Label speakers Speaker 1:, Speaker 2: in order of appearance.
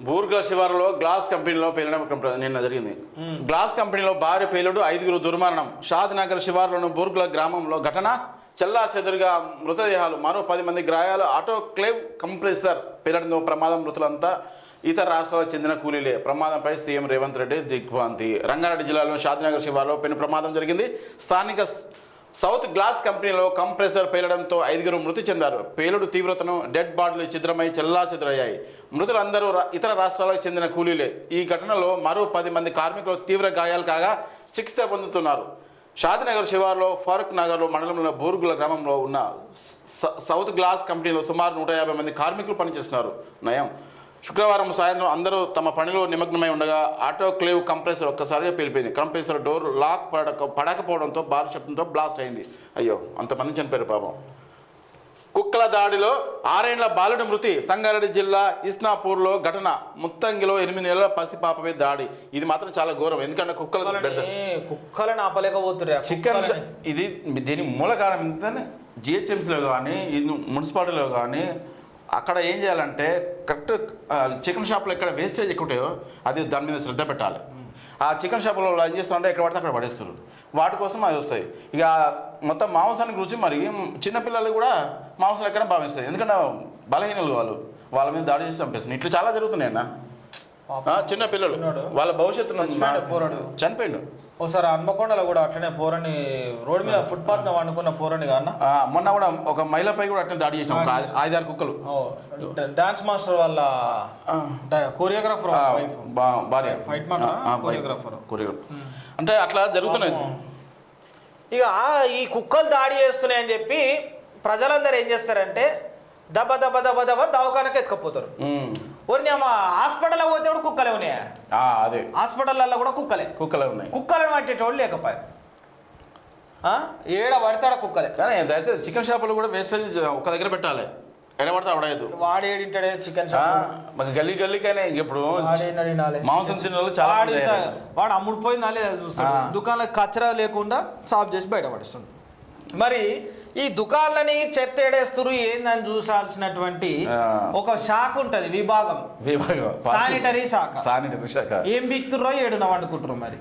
Speaker 1: బూర్గ శివారులో గ్లాస్ కంపెనీలో పేలడం నిన్న జరిగింది. గ్లాస్ కంపెనీలో భారీ పేలుడు, 5గురు దుర్మరణం. షాద్ నగర్ శివారులోని బూర్గుల గ్రామంలో ఘటన. చెల్లా చెదురుగా మృతదేహాలు, మరో 10 మంది గాయాలు. ఆటోక్లేవ్ కంప్రెసర్ పేలడంతో ప్రమాదం. మృతులంతా ఇతర రాష్ట్రాలకు చెందిన కూలీలే. ప్రమాదంపై సీఎం రేవంత్ రెడ్డి దిగ్భ్రాంతి. రంగారెడ్డి జిల్లాలో షాద్నగర్ శివారులో పెను ప్రమాదం జరిగింది. స్థానిక సౌత్ గ్లాస్ కంపెనీలో కంప్రెసర్ పేలడంతో 5గురు మృతి చెందారు. పేలుడు తీవ్రతను డెడ్ బాడీలు ఛిద్రమై చెల్లా చెదురయ్యాయి. మృతులందరూ ఇతర రాష్ట్రాలకు చెందిన కూలీలే. ఈ ఘటనలో మరో 10 మంది కార్మికులు తీవ్ర గాయాలు కాగా చికిత్స పొందుతున్నారు. షాద్నగర్ శివారులో ఫారూక్ నగర్లో మండలంలో బూర్గుల గ్రామంలో ఉన్న సౌత్ గ్లాస్ కంపెనీలో సుమారు 150 మంది కార్మికులు పనిచేస్తున్నారు. నయం. శుక్రవారం సాయంత్రం అందరూ తమ పనిలో నిమగ్నమై ఉండగా ఆటోక్లేవ్ కంప్రెసర్ ఒక్కసారిగా పేలిపోయింది. కంప్రెసర్ డోర్ లాక్ పడకపోవడంతో భారీ శబ్దంతో బ్లాస్ట్ అయింది. అయ్యో, అంతమంది చనిపోయారు పాపం. కుక్కల దాడిలో 6 ఏళ్ల బాలుడి మృతి. సంగారెడ్డి జిల్లా ఇస్నాపూర్లో ఘటన. ముత్తంగిలో 8 నెలల పసిపాపపై దాడి. ఇది మాత్రం చాలా ఘోరం. ఎందుకంటే
Speaker 2: కుక్కలను ఆపలేకపోతున్నారు.
Speaker 1: చికెన్ ఇది దీని మూల కారణం ఏంటంటే జిహెచ్ఎంసీలో కానీ మున్సిపాలిటీలో కానీ అక్కడ ఏం చేయాలంటే కరెక్ట్ చికెన్ షాప్లో ఎక్కడ వేస్టేజ్ ఎక్కువ ఉంటాయో అది దాని మీద శ్రద్ధ పెట్టాలి. ఆ చికెన్ షాప్లో ఏం చేస్తారంటే ఎక్కడ పడితే అక్కడ పడేస్తారు. వాటి కోసం అవి వస్తాయి. ఇక మొత్తం మాంసానికి రుచి. మరి చిన్నపిల్లలు కూడా మాంసం ఎక్కడ భావిస్తాయి. ఎందుకంటే బలహీనలు వాళ్ళ మీద దాడి చేసి చంపేస్తుంది. ఇట్లా చాలా జరుగుతున్నాయి అన్న. చిన్న పిల్లలు వాళ్ళ భవిష్యత్తు చనిపోయిండు.
Speaker 2: ఒకసారి హన్మకొండలో కూడా అట్లనే పోరని రోడ్డు మీద ఫుట్పాత్ మీద వండుకున్న పోరని అన్న.
Speaker 1: మొన్న కూడా ఒక మహిళపై కూడా అట్లనే దాడి చేసాం. 5-6 కుక్కలు.
Speaker 2: డాన్స్ మాస్టర్ వాళ్ళ కొరియోగ్రాఫర్
Speaker 1: భార్య
Speaker 2: ఫైట్ కొరియోగ్రాఫర్
Speaker 1: అంటే అట్లా జరుగుతున్నాయి.
Speaker 2: ఇక ఈ కుక్కలు దాడి చేస్తున్నాయి అని చెప్పి ప్రజలందరూ ఏం చేస్తారంటే దెబ్బ దెబ్బ దెబ్బ దెబ్బ దవాఖానకి ఎత్తుకపోతారు. ఓరిని అమ్మ హాస్పిటల్ పోతే కూడా కుక్కలే ఉన్నాయా?
Speaker 1: అదే
Speaker 2: హాస్పిటల్లో కూడా కుక్కలే
Speaker 1: ఉన్నాయి.
Speaker 2: కుక్కలను పట్టేటోళ్ళు లేకపోయా ఏడ పడతాడ కుక్కలే.
Speaker 1: కానీ దయచేసి చికెన్ షాపులు కూడా వేస్టేజ్ ఒక దగ్గర పెట్టాలి. ఎడ పడితే అవడలేదు.
Speaker 2: వాడు ఏడింటాడే చికెన్ షాప్
Speaker 1: గల్లీ గల్లీకైనా ఇప్పుడు మాంసం తిన్న చాలా
Speaker 2: వాడు అమ్ముడిపోయిందా లేదా చూస్తాడు. దుకాణాలకు కచ్చరా లేకుండా సాఫ్ చేసి బయట పడిస్తుంది. మరి ఈ దుకాణాలని చెత్త ఏడేస్తురు ఏందని చూసాల్సినటువంటి ఒక శాఖ ఉంటది, విభాగం. శానిటరీ శాఖ.
Speaker 1: ఏం
Speaker 2: బిక్తుర్రో ఏడున వండుకుంటారు మరి.